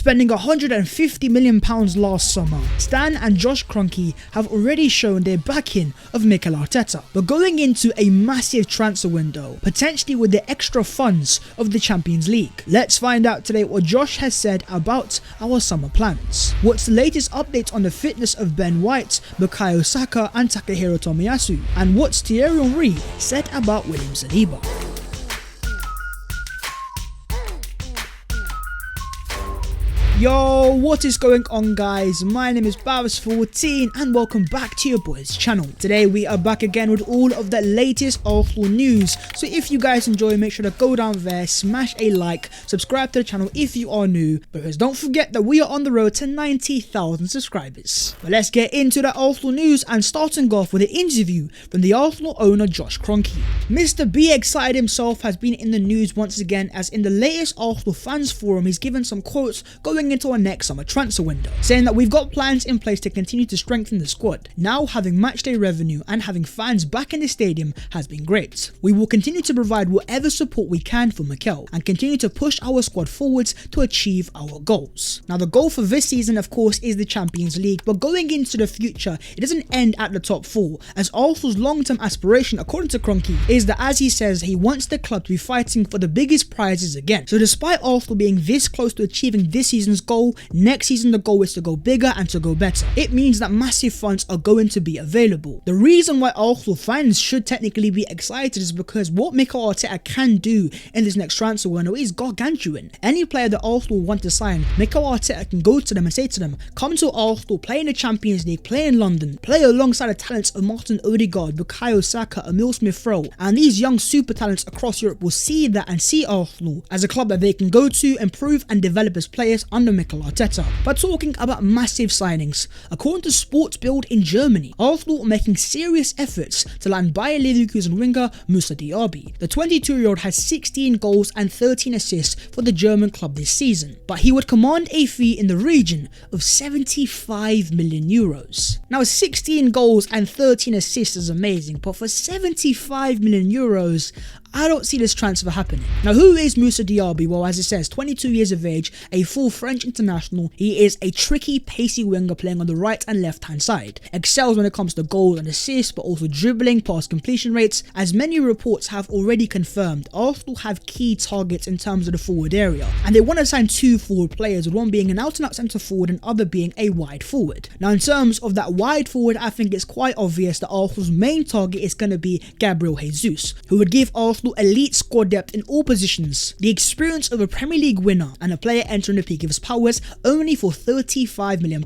Spending £150 million last summer, Stan and Josh Kroenke have already shown their backing of Mikel Arteta, but going into a massive transfer window, potentially with the extra funds of the Champions League. Let's find out today what Josh has said about our summer plans. What's the latest update on the fitness of Ben White, Bukayo Saka and Takehiro Tomiyasu, and what's Thierry Henry said about William Saliba. Yo, what is going on, guys? My name is Barris14 and welcome back to your boys channel. Today we are back again with all of the latest Arsenal news, so if you guys enjoy, make sure to go down there, smash a like, subscribe to the channel if you are new, because don't forget that we are on the road to 90,000 subscribers. But let's get into the Arsenal news, and starting off with an interview from the Arsenal owner Josh Kroenke. Mr. Be Excited himself has been in the news once again, as in the latest Arsenal fans forum he's given some quotes going into our next summer transfer window, saying that we've got plans in place to continue to strengthen the squad. Now having matchday revenue and having fans back in the stadium has been great. We will continue to provide whatever support we can for Mikel and continue to push our squad forwards to achieve our goals. Now the goal for this season of course is the Champions League, but going into the future it doesn't end at the top four, as Arsenal's long-term aspiration according to Kroenke is that, as he says, he wants the club to be fighting for the biggest prizes again. So despite Arsenal being this close to achieving this season's goal, next season the goal is to go bigger and to go better. It means that massive funds are going to be available. The reason why Arsenal fans should technically be excited is because what Mikel Arteta can do in this next transfer window is gargantuan. Any player that Arsenal want to sign, Mikel Arteta can go to them and say to them, come to Arsenal, play in the Champions League, play in London, play alongside the talents of Martin Odegaard, Bukayo Saka, Emil Smith-Rowe, and these young super talents across Europe will see that and see Arsenal as a club that they can go to, improve and develop as players under Mikel Arteta. But talking about massive signings, according to Sports Bild in Germany, Arsenal are making serious efforts to land Bayer Leverkusen winger Moussa Diaby. The 22-year-old has 16 goals and 13 assists for the German club this season, but he would command a fee in the region of €75 million. Now 16 goals and 13 assists is amazing, but for €75 million, I don't see this transfer happening. Now who is Moussa Diaby? Well, as it says, 22 years of age, a full French international. He is a tricky, pacey winger playing on the right and left hand side. Excels when it comes to goals and assists, but also dribbling, pass completion rates. As many reports have already confirmed, Arsenal have key targets in terms of the forward area, and they want to sign two forward players, with one being an out and out centre forward and other being a wide forward. Now in terms of that wide forward, I think it's quite obvious that Arsenal's main target is going to be Gabriel Jesus, who would give Arsenal elite squad depth in all positions, the experience of a Premier League winner, and a player entering the peak of his powers, only for £35 million,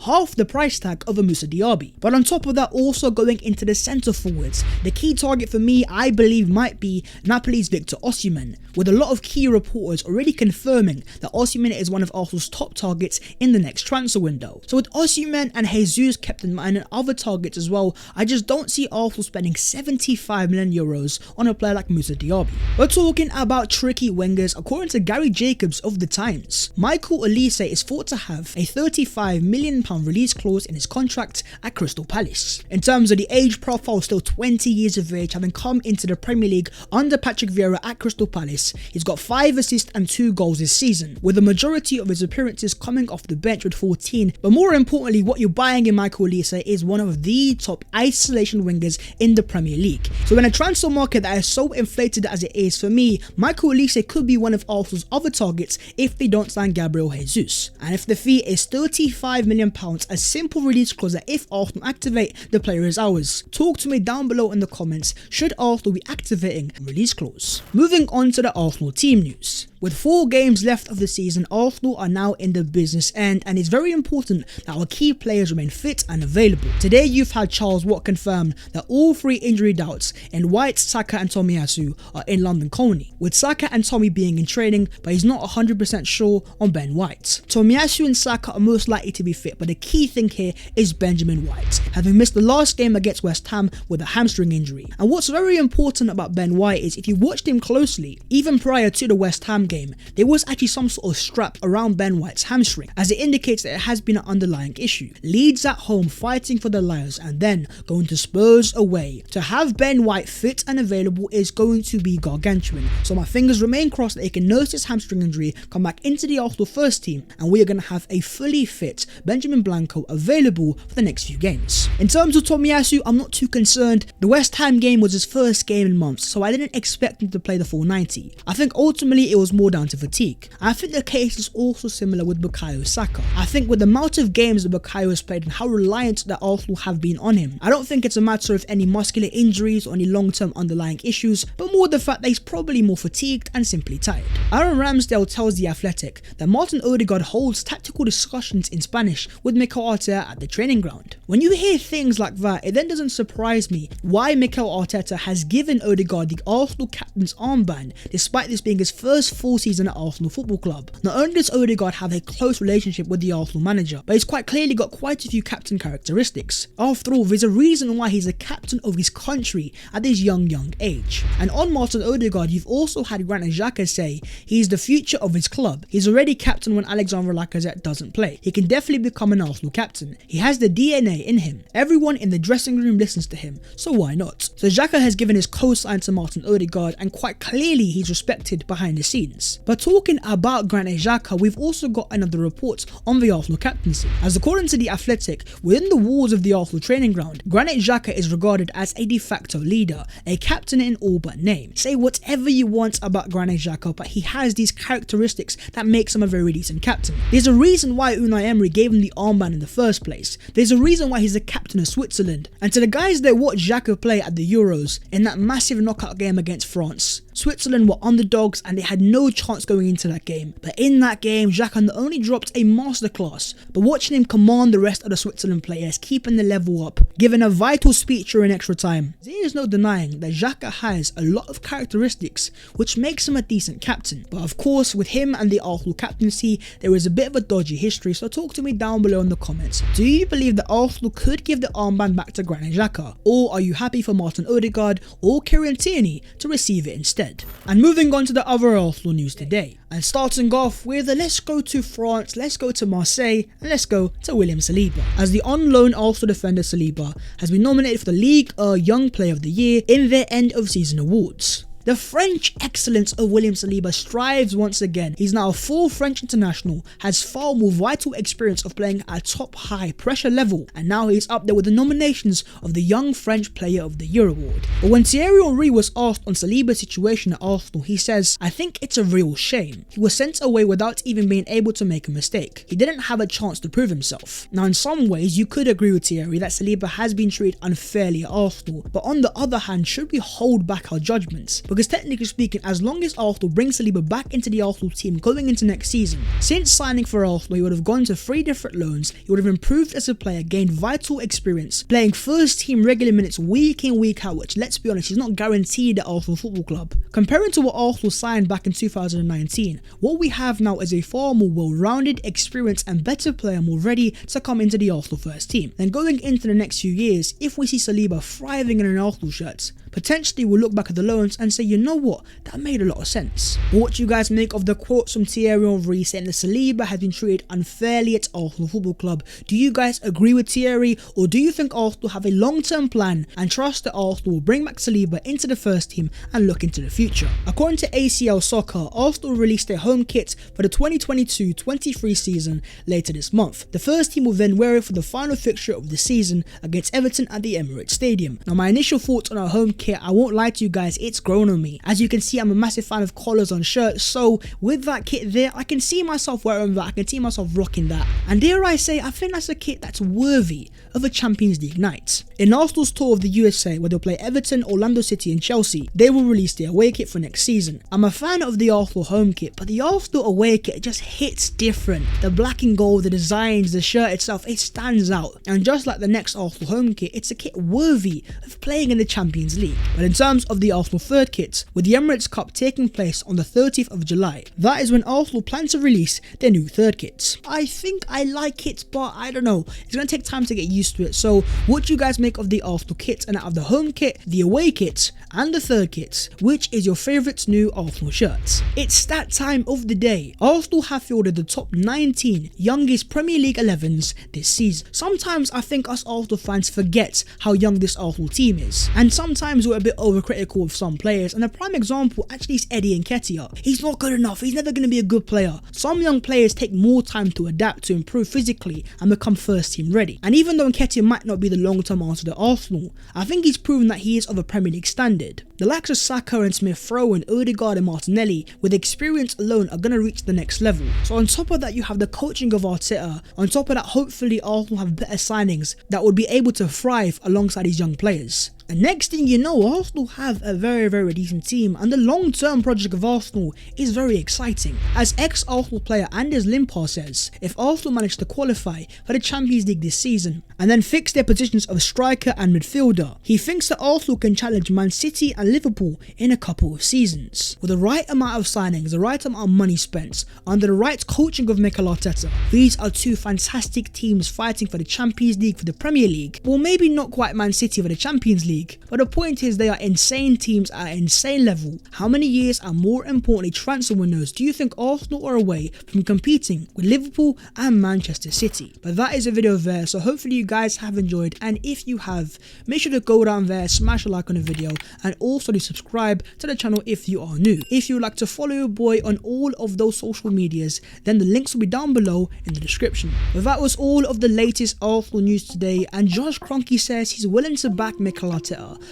half the price tag of a Moussa Diaby. But on top of that, also going into the centre forwards, the key target for me, I believe, might be Napoli's Victor Osimhen, with a lot of key reporters already confirming that Osimhen is one of Arsenal's top targets in the next transfer window. So with Osimhen and Jesus kept in mind and other targets as well, I just don't see Arsenal spending €75 million on a player like Moussa Diaby. We're talking about tricky wingers. According to Gary Jacobs of The Times, Michael Olise is thought to have a £35 million release clause in his contract at Crystal Palace. In terms of the age profile, still 20 years of age, having come into the Premier League under Patrick Vieira at Crystal Palace. He's got 5 assists and 2 goals this season, with the majority of his appearances coming off the bench with 14. But more importantly, what you're buying in Michael Olise is one of the top isolation wingers in the Premier League. So in a transfer market that is so inflated as it is, for me, Michael Olise could be one of Arsenal's other targets if they don't sign Gabriel Jesus. And if the fee is £35 million, a simple release clause that if Arsenal activate, the player is ours. Talk to me down below in the comments, should Arsenal be activating a release clause? Moving on to the Arsenal team news. With 4 games left of the season, Arsenal are now in the business end, and it's very important that our key players remain fit and available. Today you've had Charles Watt confirm that all 3 injury doubts in White, Saka and Tomiyasu are in London Colney, with Saka and Tommy being in training, but he's not 100% sure on Ben White. Tomiyasu and Saka are most likely to be fit, but the key thing here is Benjamin White, having missed the last game against West Ham with a hamstring injury. And what's very important about Ben White is, if you watched him closely, even prior to the West Ham game, there was actually some sort of strap around Ben White's hamstring, as it indicates that it has been an underlying issue. Leeds at home fighting for their lives and then going to Spurs away. To have Ben White fit and available is going to be gargantuan. So my fingers remain crossed that he can nurse his hamstring injury, come back into the Arsenal first team, and we are going to have a fully fit Benjamin Blanco available for the next few games. In terms of Tomiyasu, I'm not too concerned. The West Ham game was his first game in months, so I didn't expect him to play the full 90. I think ultimately it was more down to fatigue. I think the case is also similar with Bukayo Saka. I think with the amount of games that Bukayo has played and how reliant that Arsenal have been on him, I don't think it's a matter of any muscular injuries or any long-term underlying issues, but more the fact that he's probably more fatigued and simply tired. Aaron Ramsdale tells The Athletic that Martin Odegaard holds tactical discussions in Spanish with Mikel Arteta at the training ground. When you hear things like that, it then doesn't surprise me why Mikel Arteta has given Odegaard the Arsenal captain's armband, despite this being his first full season at Arsenal Football Club. Not only does Odegaard have a close relationship with the Arsenal manager, but he's quite clearly got quite a few captain characteristics. After all, there's a reason why he's the captain of his country at this young age. And on Martin Odegaard, you've also had Granit Xhaka say he's the future of his club. He's already captain when Alexandre Lacazette doesn't play. He can definitely become an Arsenal captain. He has the DNA in him. Everyone in the dressing room listens to him, so why not? So Xhaka has given his co-sign to Martin Odegaard, and quite clearly he's respected behind the scenes. But talking about Granit Xhaka, we've also got another report on the Arsenal captaincy. As according to The Athletic, within the walls of the Arsenal training ground, Granit Xhaka is regarded as a de facto leader, a captain in all but name. Say whatever you want about Granit Xhaka, but he has these characteristics that makes him a very decent captain. There's a reason why Unai Emery gave him the armband in the first place. There's a reason why he's the captain of Switzerland. And to the guys that watched Xhaka play at the Euros in that massive knockout game against France, Switzerland were underdogs and they had no chance going into that game. But in that game, Xhaka not only dropped a masterclass, but watching him command the rest of the Switzerland players, keeping the level up, giving a vital speech during extra time. There is no denying that Xhaka has a lot of characteristics which makes him a decent captain. But of course, with him and the Arsenal captaincy, there is a bit of a dodgy history, so talk to me down below in the comments. Do you believe that Arsenal could give the armband back to Granit Xhaka? Or are you happy for Martin Odegaard or Kieran Tierney to receive it instead? And moving on to the other Arsenal news today. And starting off with let's go to France, let's go to Marseille, and let's go to William Saliba. As the on loan Arsenal defender, Saliba has been nominated for the Ligue 1 Young Player of the Year in their end of season awards. The French excellence of William Saliba strives once again. He's now a full French international, has far more vital experience of playing at a top high pressure level, and now he's up there with the nominations of the Young French Player of the Year award. But when Thierry Henry was asked on Saliba's situation at Arsenal, he says, "I think it's a real shame. He was sent away without even being able to make a mistake. He didn't have a chance to prove himself." Now in some ways you could agree with Thierry that Saliba has been treated unfairly at Arsenal, but on the other hand, should we hold back our judgments? Because technically speaking, as long as Arsenal brings Saliba back into the Arsenal team going into next season, since signing for Arsenal he would have gone to 3 different loans, he would have improved as a player, gained vital experience, playing first team regular minutes week in week out, which let's be honest is not guaranteed at Arsenal Football Club. Comparing to what Arsenal signed back in 2019, what we have now is a far more well-rounded, experienced and better player, more ready to come into the Arsenal first team. Then going into the next few years, if we see Saliba thriving in an Arsenal shirt, potentially we'll look back at the loans and say, you know what, that made a lot of sense. But what do you guys make of the quotes from Thierry Henry saying that Saliba has been treated unfairly at Arsenal Football Club? Do you guys agree with Thierry, or do you think Arsenal have a long-term plan and trust that Arsenal will bring back Saliba into the first team and look into the future? According to ACL Soccer, Arsenal released their home kit for the 2022-23 season later this month. The first team will then wear it for the final fixture of the season against Everton at the Emirates Stadium. Now my initial thoughts on our home kit, I won't lie to you guys, it's grown on me. As you can see, I'm a massive fan of collars on shirts, so with that kit there, I can see myself wearing that, I can see myself rocking that. And dare I say, I think that's a kit that's worthy of a Champions League night. In Arsenal's tour of the USA, where they'll play Everton, Orlando City and Chelsea, they will release their away kit for next season. I'm a fan of the Arsenal home kit, but the Arsenal away kit just hits different. The black and gold, the designs, the shirt itself, it stands out. And just like the next Arsenal home kit, it's a kit worthy of playing in the Champions League. But in terms of the Arsenal third kit, with the Emirates Cup taking place on the 30th of July, that is when Arsenal plan to release their new third kits. I think I like it, but I don't know, it's going to take time to get used to it. So what do you guys make of the Arsenal kit? And out of the home kit, the away kit and the third kit, which is your favourite new Arsenal shirt? It's that time of the day. Arsenal have fielded the top 19 youngest Premier League 11s this season. Sometimes I think us Arsenal fans forget how young this Arsenal team is, and sometimes fans were a bit overcritical of some players, and a prime example actually is Eddie Nketiah. He's not good enough, he's never going to be a good player. Some young players take more time to adapt, to improve physically and become first team ready. And even though Nketiah might not be the long-term answer to Arsenal, I think he's proven that he is of a Premier League standard. The likes of Saka and Smith Rowe and Odegaard and Martinelli, with experience alone, are going to reach the next level. So on top of that, you have the coaching of Arteta. On top of that, hopefully Arsenal have better signings that would be able to thrive alongside these young players. And next thing you know, Arsenal have a very decent team, and the long-term project of Arsenal is very exciting. As ex-Arsenal player Anders Limpar says, if Arsenal manage to qualify for the Champions League this season and then fix their positions of striker and midfielder, he thinks that Arsenal can challenge Man City and Liverpool in a couple of seasons. With the right amount of signings, the right amount of money spent, under the right coaching of Mikel Arteta, these are two fantastic teams fighting for the Champions League, for the Premier League. Well, maybe not quite Man City for the Champions League, but the point is they are insane teams at an insane level. How many years and more importantly transfer windows do you think Arsenal are away from competing with Liverpool and Manchester City? But that is a video there, so hopefully you guys have enjoyed, and if you have, make sure to go down there, smash a like on the video, and also to subscribe to the channel if you are new. If you would like to follow your boy on all of those social medias, then the links will be down below in the description. But that was all of the latest Arsenal news today, and Josh Kroenke says he's willing to back Mikel Arteta,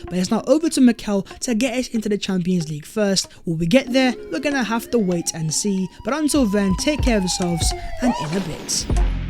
but it's now over to Mikel to get us into the Champions League first. Will we get there? We're gonna have to wait and see, but until then, take care of yourselves, and in a bit.